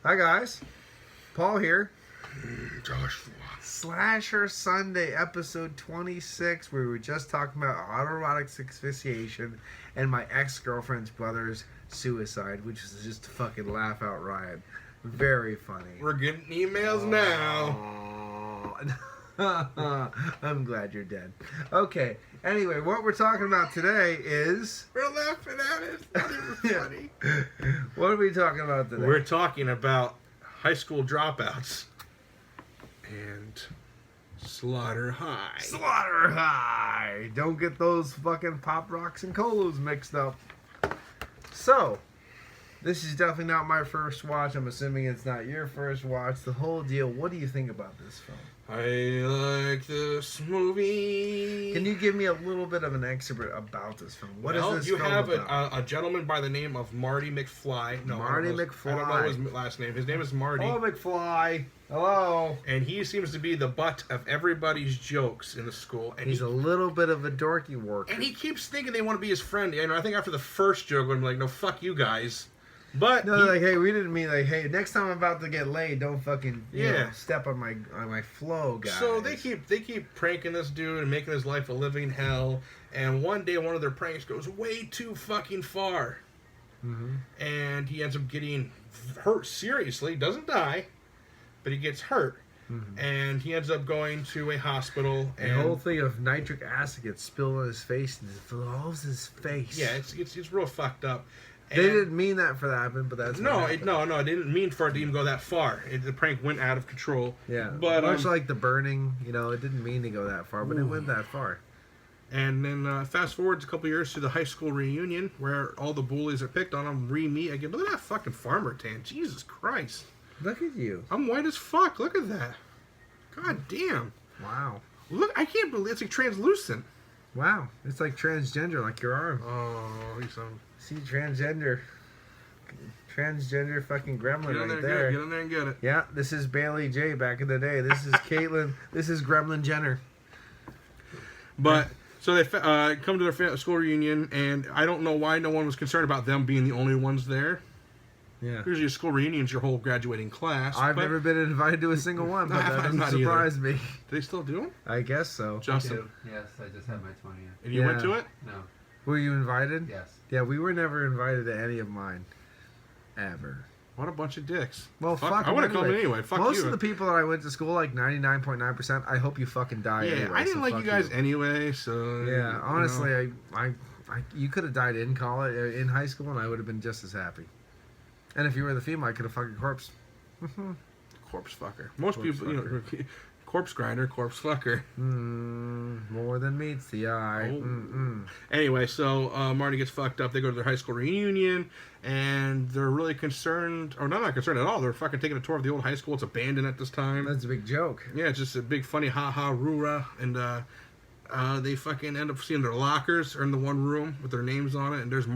Hi guys, Paul here. Joshua. Slasher Sunday, episode 26, where we were just talking about autoerotic asphyxiation and my ex-girlfriend's brother's suicide, which is just a fucking laugh out riot. Very funny. We're getting emails now. I'm glad you're dead. Okay, anyway, what we're talking about today is... We're laughing at it. It's not even funny. What are we talking about today? We're talking about high school dropouts and Slaughter High. Slaughter High! Don't get those fucking Pop Rocks and Colas mixed up. So, this is definitely not my first watch. I'm assuming it's not your first watch. The whole deal, what do you think about this film? I like this movie. Can you give me a little bit of an excerpt about this film? What is this you film have about? a gentleman by the name of Marty McFly. No, Marty I McFly. don't know his last name. His name is Marty. Hello, McFly. Hello. And he seems to be the butt of everybody's jokes in the school. And He's a little bit of a dorky worker. And he keeps thinking they want to be his friend. And I think after the first joke, I'm like, no, fuck you guys. But no, like, hey, we didn't mean like, hey, next time I'm about to get laid, don't fucking step on my flow, guys. So they keep pranking this dude and making his life a living hell. And one day, one of their pranks goes way too fucking far, and he ends up getting hurt seriously. Doesn't die, but he gets hurt, and he ends up going to a hospital. And the whole thing of nitric acid gets spilled on his face and dissolves his face. Yeah, it's real fucked up. They didn't mean that for that to happen, but that's no, it didn't mean for it to even go that far. The prank went out of control. Yeah, but much like the burning, it didn't mean to go that far, but it went that far. And then fast forward a couple years to the high school reunion, where all the bullies that picked on him re-meet again. Look at that fucking farmer tan. Jesus Christ! Look at you. I'm white as fuck. Look at that. God damn. Wow. Look, I can't believe it's like translucent. Wow, it's like transgender, like your arm. Oh, he's some. See, transgender fucking gremlin right there. Get in there and get it. Yeah, this is Bailey J back in the day. This is Caitlyn. This is Gremlin Jenner. But so they come to their school reunion, and I don't know why no one was concerned about them being the only ones there. Yeah. Usually, a school reunion's your whole graduating class. I've never been invited to a single one, but that doesn't surprise me. Do they still do them? I guess so. Justin? Yes, I just had my 20th. And you went to it? No. Were you invited? Yes. Yeah, we were never invited to any of mine. Ever. What a bunch of dicks. Well, fuck I would have come anyway. Fuck Most you. of the people that I went to school, like 99.9%, I hope you fucking die anyway. I didn't like you guys anyway, so... Yeah, honestly, you could have died in college, in high school, and I would have been just as happy. And if you were the female, I could have fucked a corpse. Corpse fucker. Most people, corpse grinder, corpse fucker. More than meets the eye. Anyway, so Marty gets fucked up. They go to their high school reunion, and they're really concerned, or not concerned at all. They're fucking taking a tour of the old high school. It's abandoned at this time. That's a big joke. Yeah, it's just a big funny ha-ha rura, and they fucking end up seeing their lockers are in the one room with their names on it, and there's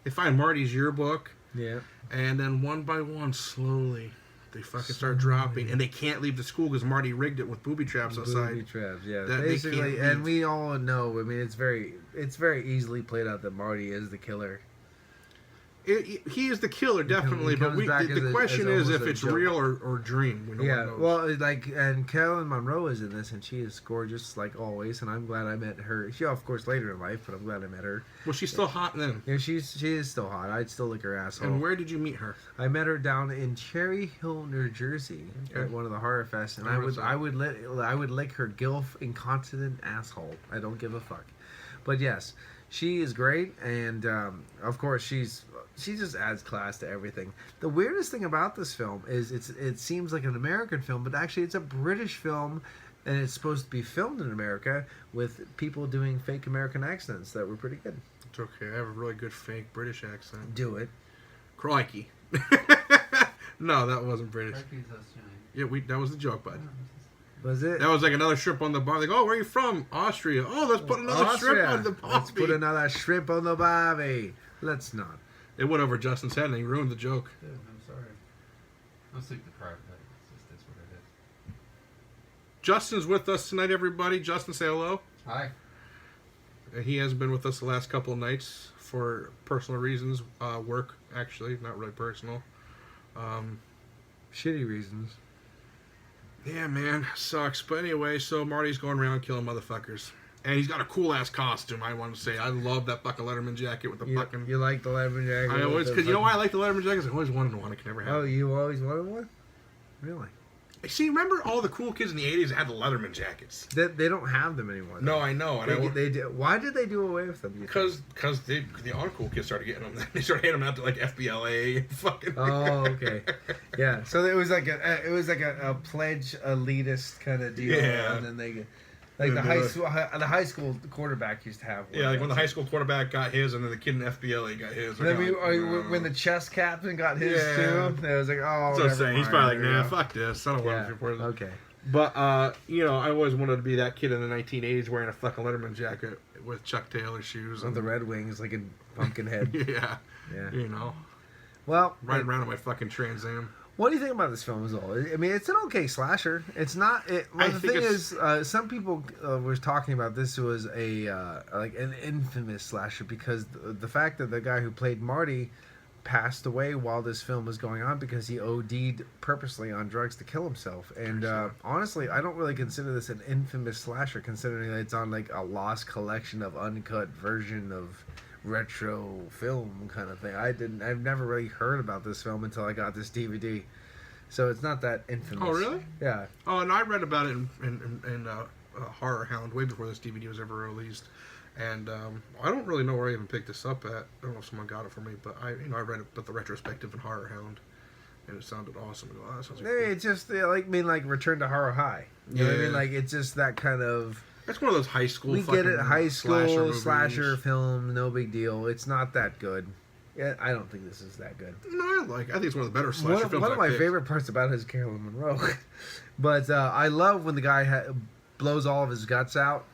they find Marty's yearbook. Yeah. And then one by one, slowly, they fucking start dropping, and they can't leave the school because Marty rigged it with booby traps outside. Booby traps, yeah. Basically, and we all know. I mean, it's very easily played out that Marty is the killer. He is the killer, definitely, but the question is if it's real or dream. We don't know. Well, and Carolyn Monroe is in this, and she is gorgeous, like always, and I'm glad I met her. She, of course, later in life, but I'm glad I met her. Well, she's still hot then. Yeah, she is still hot. I'd still lick her asshole. And where did you meet her? I met her down in Cherry Hill, New Jersey, at one of the horror fests, and I would lick her gilf incontinent asshole. I don't give a fuck. But yes, she is great, and of course she just adds class to everything. The weirdest thing about this film is it seems like an American film, but actually it's a British film, and it's supposed to be filmed in America with people doing fake American accents that were pretty good. It's okay. I have a really good fake British accent. Do it. Crikey. No, that wasn't British. Yeah, that was the joke, bud. Was it? That was like another shrimp on the barbie. Like, oh, where are you from? Austria. Oh, let's put another shrimp on the barbie. Let's put another shrimp on the barbie. Let's not. It went over Justin's head and he ruined the joke. Dude, I'm sorry. I'll sleep deprived, but it's just what it is. Justin's with us tonight, everybody. Justin, say hello. Hi. He hasn't been with us the last couple of nights for personal reasons. Work, actually, not really personal. Shitty reasons. Yeah, man, sucks. But anyway, so Marty's going around killing motherfuckers. And he's got a cool-ass costume, I want to say. I love that fucking Letterman jacket with the fucking... You like the Letterman jacket? I always... Because you know why I like the Letterman jackets? I always wanted one. I could never have Oh, one. you always wanted one? Really? See, remember all the cool kids in the 80s that had the Letterman jackets? They don't have them anymore. No, I know. And they do. Why did they do away with them? Because the uncool kids started getting them. They started handing them out to like FBLA and fucking. Oh, okay. Yeah. So it was like a pledge elitist kind of deal. Yeah. And then they like the high school quarterback used to have one. Yeah, like when the high school quarterback got his, and then the kid in FBLA got his. And then when the chess captain got his too, it was like, oh. That's what I'm saying. He's probably like, nah, fuck this. I don't want to support this. Okay. But you know, I always wanted to be that kid in the 1980s wearing a fucking Letterman jacket with Chuck Taylor shoes and the Red Wings, like a Pumpkinhead. Yeah. You know. Well, riding around on my fucking Trans Am. What do you think about this film as well? I mean, it's an okay slasher. It's not. The thing is, some people were talking about this was like an infamous slasher because the fact that the guy who played Marty passed away while this film was going on because he OD'd purposely on drugs to kill himself. And honestly, I don't really consider this an infamous slasher, considering that it's on like a lost collection of uncut version of retro film kind of thing. I've never really heard about this film until I got this DVD, so it's not that infamous. Oh, really? Yeah. Oh, and I read about it in Horror Hound way before this DVD was ever released, and I don't really know where I even picked this up at. I don't know if someone got it for me, but I read it, but the retrospective in Horror Hound, and it sounded awesome. I go, oh, that sounds cool. It's just like Return to Horror High. You know what I mean? Like it's just that kind of. It's one of those high school. We get it, high school slasher film, no big deal. It's not that good. Yeah, I don't think this is that good. No, I think it's one of the better slasher films. One of my favorite parts about it is Carolyn Monroe, but I love when the guy blows all of his guts out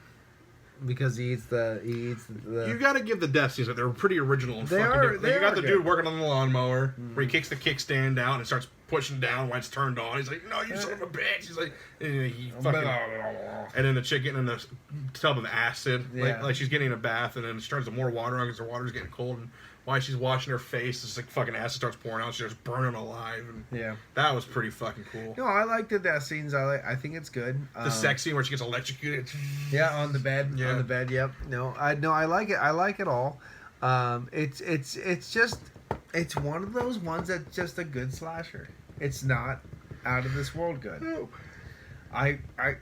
because he eats the. You got to give the death scenes, they're pretty original and fucking. You got the dude working on the lawnmower where he kicks the kickstand down and starts pushing down when it's turned on. He's like, "No, you son of a bitch!" He's like, he fucking. And then the chick getting in the tub of acid, like she's getting a bath, and then she turns some more water on because her water's getting cold, and while she's washing her face, this like fucking acid starts pouring out. She starts burning alive, and that was pretty fucking cool. No, I liked the death scenes. I think it's good. The sex scene where she gets electrocuted. Yeah, on the bed. Yeah. On the bed. Yep. No, I like it. I like it all. It's just one of those ones that's just a good slasher. It's not out of this world good. No.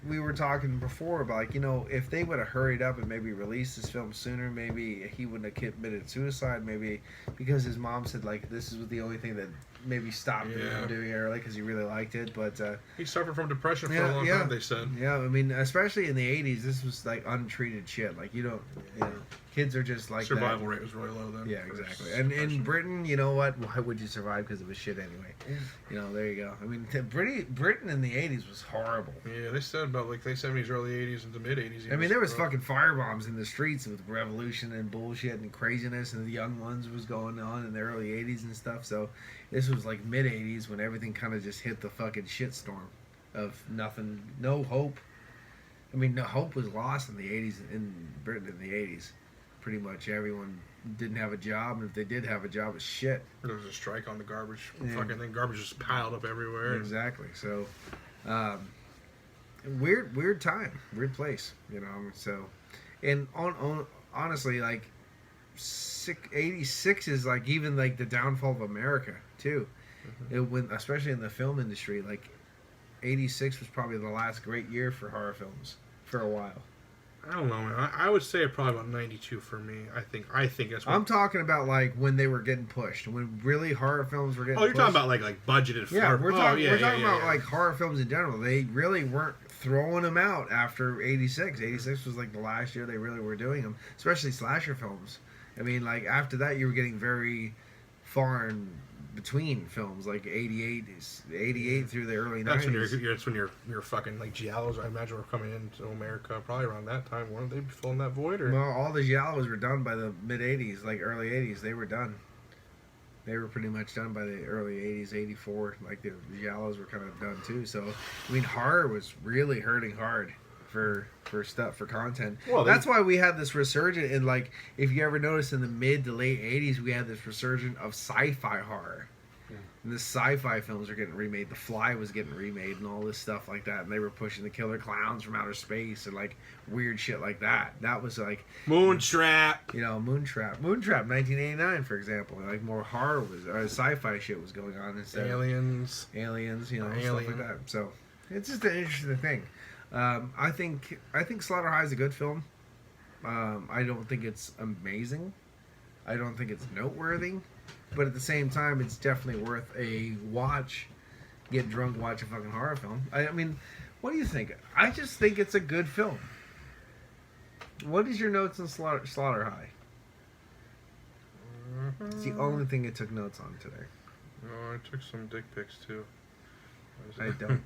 We were talking before about, like, you know, if they would have hurried up and maybe released this film sooner, maybe he wouldn't have committed suicide, maybe because his mom said, like, this is the only thing that maybe stopped him from doing it early because he really liked it, but... he suffered from depression for a long time, they said. Yeah, I mean, especially in the 80s, this was, like, untreated shit. Like, you know, kids are just like survival rate was really low then. Yeah, exactly. And in Britain, you know what? Why would you survive? Because of a shit anyway. You know, there you go. I mean, Britain in the 80s was horrible. Yeah, they said about like late 70s, early 80s, into mid 80s. I mean, there was fucking firebombs in the streets with revolution and bullshit and craziness, and the young ones was going on in the early 80s and stuff. So this was like mid 80s when everything kind of just hit the fucking shitstorm of nothing, no hope. I mean, no hope was lost in the 80s, in Britain in the 80s. Pretty much everyone didn't have a job, and if they did have a job, it was shit. There was a strike on the garbage. Fucking thing, garbage just piled up everywhere. Exactly. So, weird time, weird place, you know. So, and honestly, like, 86 is like even like the downfall of America too. Especially in the film industry, like 86 was probably the last great year for horror films for a while. I don't know, man. I would say probably about 92 for me. I think that's what I'm talking about, like when they were getting pushed, when really horror films were getting pushed. Oh, you're talking about like budgeted. Yeah, we're talking about like horror films in general. They really weren't throwing them out after 86. 86 was like the last year they really were doing them, especially slasher films. I mean, like after that, you were getting very far in between films, like 88 through the early 90s. That's when your fucking like giallos, I imagine, were coming into America probably around that time. Weren't they filling that void? Or? Well, all the giallos were done by the mid 80s, like early 80s. They were done. They were pretty much done by the early 80s, 84. Like the giallos were kind of done too. So I mean, horror was really hurting hard for content. Well, that's why we had this resurgence in, like, if you ever notice in the mid to late 80s, we had this resurgence of sci-fi horror. And the sci-fi films are getting remade. The Fly was getting remade and all this stuff like that. And they were pushing the killer clowns from outer space and like weird shit like that. That was like Moontrap. You know, Moontrap, 1989, for example. Like more horror was sci-fi shit was going on instead. Aliens, you know, stuff like that. So it's just an interesting thing. I think Slaughter High is a good film. I don't think it's amazing. I don't think it's noteworthy. But at the same time, it's definitely worth a watch. Get drunk, watch a fucking horror film. I mean, what do you think? I just think it's a good film. What is your notes on Slaughter High? It's the only thing I took notes on today. Oh, I took some dick pics too. I don't.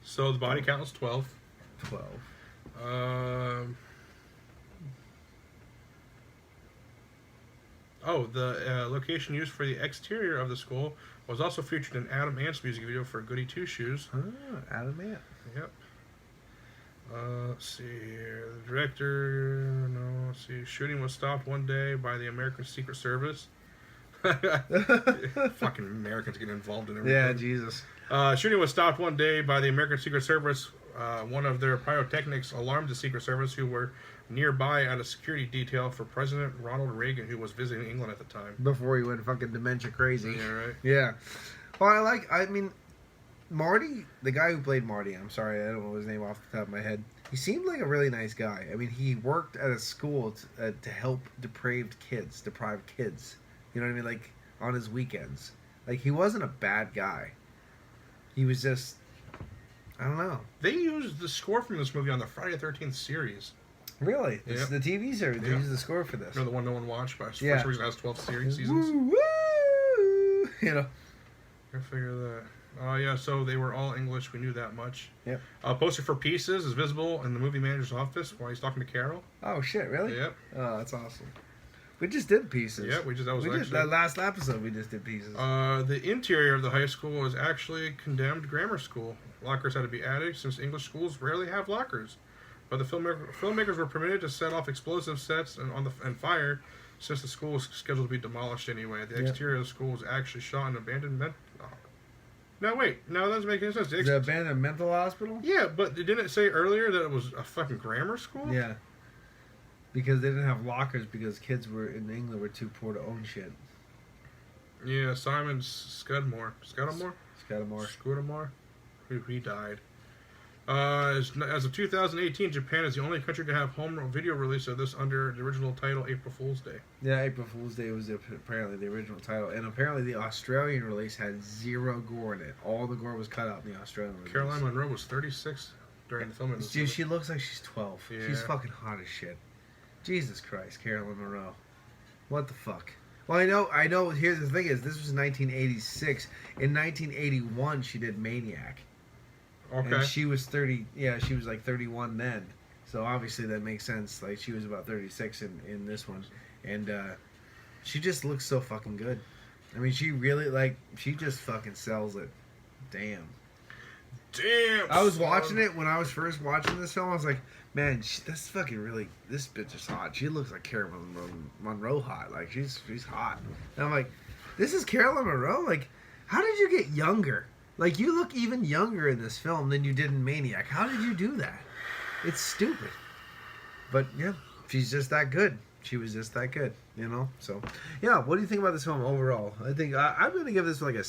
So the body count was 12. 12. The location used for the exterior of the school was also featured in Adam Ant's music video for Goody Two Shoes. Oh, Adam Ant. Yep. Let's see here. The director, let's see. Shooting was stopped one day by the American Secret Service. Fucking Americans getting involved in everything. Yeah, Jesus. Shooting was stopped one day by the American Secret Service. One of their pyrotechnics alarmed the Secret Service, who were nearby at a security detail for President Ronald Reagan, who was visiting England at the time. Before he went fucking dementia crazy. Yeah, right. Yeah. Well, I mean, Marty, the guy who played Marty, I'm sorry, I don't know his name off the top of my head. He seemed like a really nice guy. I mean, he worked at a school to help deprived kids. You know what I mean? Like, on his weekends. Like, he wasn't a bad guy. He was just, I don't know. They used the score from this movie on the Friday the 13th series. Really? This is the TV series. They Yep. used the score for this. You know, the one no one watched, but for Yeah. some reason it has 12 seasons. Woo, woo! You know. I figure that. Yeah, so they were all English. We knew that much. Yep. Poster for Pieces is visible in the movie manager's office while he's talking to Carol. Oh, shit, really? Yep. Oh, that's awesome. We just did Pieces. Yeah, that last episode we just did Pieces. The interior of the high school was actually condemned grammar school. Lockers had to be added since English schools rarely have lockers. But the filmmakers were permitted to set off explosive sets and fire since the school was scheduled to be demolished anyway. The exterior of the school was actually shot in an abandoned No, wait. No, that doesn't make any sense. The abandoned mental hospital? Yeah, but didn't it say earlier that it was a fucking grammar school? Yeah. Because they didn't have lockers because kids in England were too poor to own shit. Yeah, Simon Scudamore. He died. As of 2018, Japan is the only country to have home video release of this under the original title April Fool's Day. Yeah, April Fool's Day was apparently the original title. And apparently the Australian release had zero gore in it. All the gore was cut out in the Australian release. Caroline Munro was 36 during the filming of this movie. She looks like she's 12. Yeah. She's fucking hot as shit. Jesus Christ, Caroline Munro. What the fuck? Well, I know. Here's the thing: is this was 1986. In 1981, she did Maniac. Okay. And she was 30. Yeah, she was like 31 then. So obviously that makes sense. Like she was about 36 in this one, and she just looks so fucking good. I mean, she really she just fucking sells it. Damn. I was watching it when I was first watching this film. I was like, man, this bitch is hot. She looks like Caroline Munro hot. Like she's hot. And I'm like, this is Caroline Munro. Like, how did you get younger? Like you look even younger in this film than you did in Maniac. How did you do that? It's stupid. But yeah, she's just that good. She was just that good, you know. So yeah, what do you think about this film overall? I think I'm gonna give this like a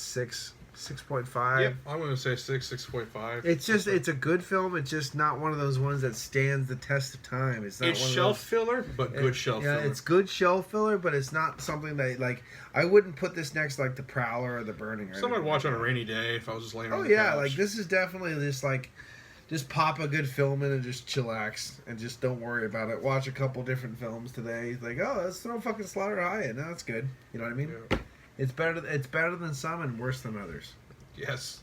6.5. Yep, I'm going to say 6.5. It's a good film. It's just not one of those ones that stands the test of time. It's not. It's shelf filler, but good shelf filler. Yeah, it's good shelf filler, but it's not something that I wouldn't put this next like The Prowler or The Burning. Someone would watch on a rainy day if I was just laying on the yeah, couch. this is definitely just pop a good film in and just chillax and just don't worry about it. Watch a couple different films today. Let's throw fucking Slaughter High in. That's good. You know what I mean? Yeah. It's better than some and worse than others. Yes,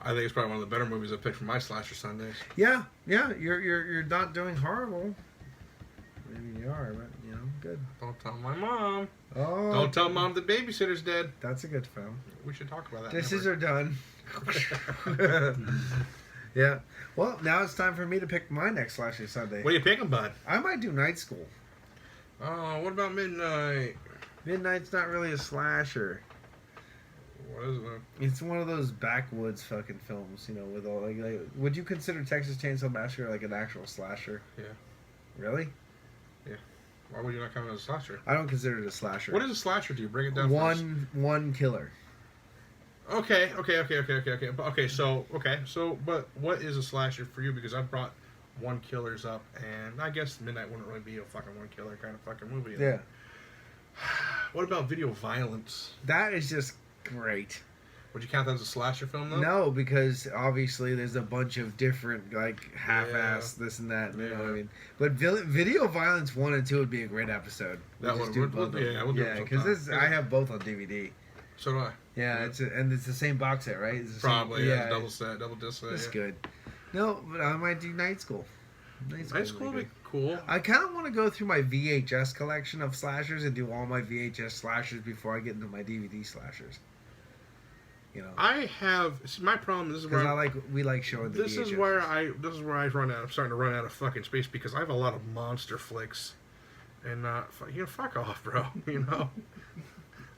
I think it's probably one of the better movies I picked for my slasher Sundays. Yeah. You're not doing horrible. Maybe you are, but good. Don't tell my mom. Oh. Don't tell mom the babysitter's dead. That's a good film. We should talk about that. Dishes are done. Yeah. Well, now it's time for me to pick my next slasher Sunday. What are you picking, bud? I might do Night School. Oh, what about Midnight? Midnight's not really a slasher. What is it? Man? It's one of those backwoods fucking films, you know, with all like would you consider Texas Chainsaw Massacre like an actual slasher? Yeah. Really? Why would you not count it as a slasher? I don't consider it a slasher. What is a slasher to you? Bring it down. One killer. Okay. So, but what is a slasher for you? Because I've brought one killers up, and I guess Midnight wouldn't really be a fucking one killer kind of fucking movie. Yeah. What about video violence? That is just great. Would you count that as a slasher film, though? No, because obviously there's a bunch of different, like, half-ass this and that. You know what I mean? But video violence 1 and 2 would be a great episode. That We'll would, do both of them. yeah, we'll do it because sometime. I have both on DVD. So do I. Yeah, and it's the same box set, right? It's the Probably, same, yeah. Double set, double disc set. That's Yeah. good. No, but I might do Night School. Night School would be cool. I kind of want to go through my VHS collection of slashers and do all my VHS slashers before I get into my DVD slashers. You know, I have. See, my problem. This is where we like showing the This VHS. is where I run out. I'm starting to run out of fucking space because I have a lot of monster flicks, and fuck off, bro. You know,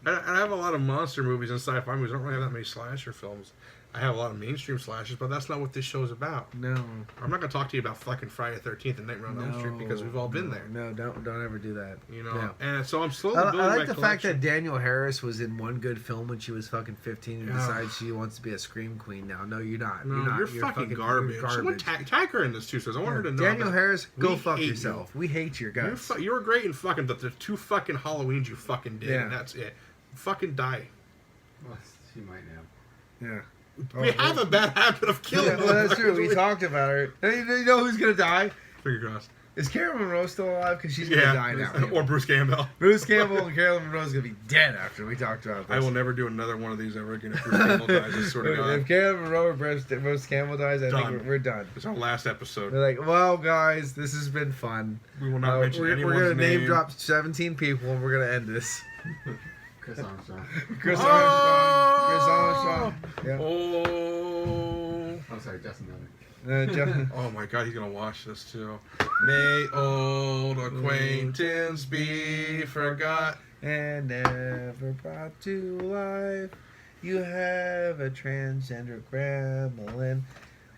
I have a lot of monster movies and sci-fi movies. I don't really have that many slasher films. I have a lot of mainstream slashers, but that's not what this show's about. No, I'm not gonna talk to you about fucking Friday the 13th and Nightmare on Elm Street because we've all been there. No, don't ever do that. You know, No. and so I'm slowly I building like my the collection. fact that Danielle Harris was in one good film when she was fucking 15 and Yeah. decides she wants to be a scream queen now. No, you're not. No, You're not. you're fucking garbage. Someone tag her in this too, so I want her to know. Danielle that Harris, we go fuck hate yourself. you. We hate your guts. You were great in fucking the 2 fucking Halloweens you fucking did, Yeah. and that's it. Fucking die. Well, she might now. Yeah. We have a bad habit of killing Yeah, well, that's true. We motherfuckers. talked about her. You know who's gonna die? Finger crossed. Is Carol Monroe still alive? Because she's gonna die now. or Bruce Campbell. Bruce Campbell and Carolyn Monroe's gonna be dead after we talked about this. I will never do another one of these ever again if Bruce Campbell dies. I swear to God. If Carolyn Monroe or Bruce Campbell dies, I Done. think we're done. It's our last episode. They're like, well, guys, this has been fun. We will not mention we're anyone's gonna name name. drop 17 people, and we're gonna end this. Chris Armstrong. Chris Oh! Armstrong. Yeah. Oh. Oh, sorry, Justin Miller. Jeff- Oh my God, he's gonna watch this too. May old acquaintance be forgot. and never brought to life. You have a transgender gremlin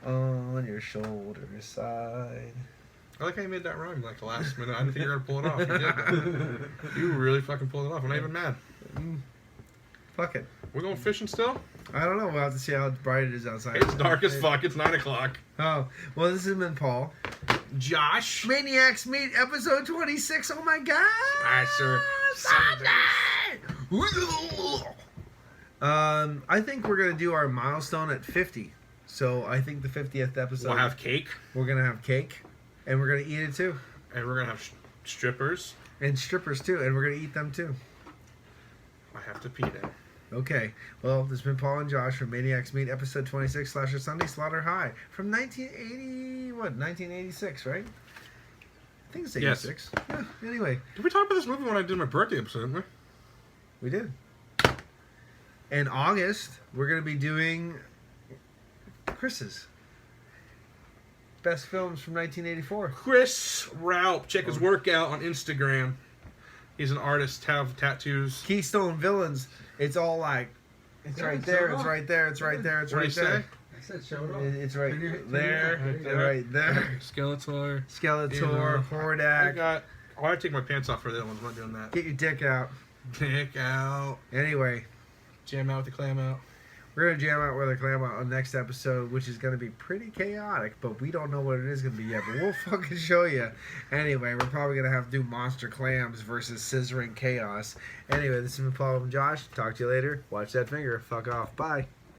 on your shoulder side. I like how you made that rhyme like the last minute. I didn't think you were gonna pull it off. You did that. You really fucking pulled it off. I'm not even mad. Fuck it. We're going fishing still? I don't know. We'll have to see how bright it is outside. It's dark as fuck. It's 9 o'clock. Oh, well, this has been Paul. Josh. Maniacs Meat, episode 26. Oh my god! Alright, sir. I think we're gonna do our milestone at 50. So I think the 50th episode, We'll have cake. we're gonna have cake, and we're gonna eat it too, And we're gonna have strippers. and strippers too, and we're gonna eat them too. I have to pee now. Okay, well, this has been Paul and Josh from Maniacs Meat, episode 26, Slasher Sunday, Slaughter High, from 1986, right? I think it's 86. Yeah, anyway, Did we talk about this movie when I did my birthday episode, didn't we? we did. In August, we're going to be doing Chris's best films from 1984. Chris Raup. Check his work out on Instagram. He's an artist, have tattoos. Keystone Villains, it's all like, it's Yeah, right it's there, so it's long. right there, it's right there, it's What do right you say? there. I said show it off. It's right Turn your- there, turn your- right there. Skeletor. Skeletor, You know, I Hordak. got. Oh, I take my pants off for the other ones. I'm not doing that. Get your dick out. Dick out. Anyway, Jam out with the clam out. we're going to jam out with a clam out on the next episode, which is going to be pretty chaotic, but we don't know what it is going to be yet, but we'll fucking show you. Anyway, we're probably going to have to do monster clams versus scissoring chaos. Anyway, this has been Paul and Josh. Talk to you later. Watch that finger. Fuck off. Bye.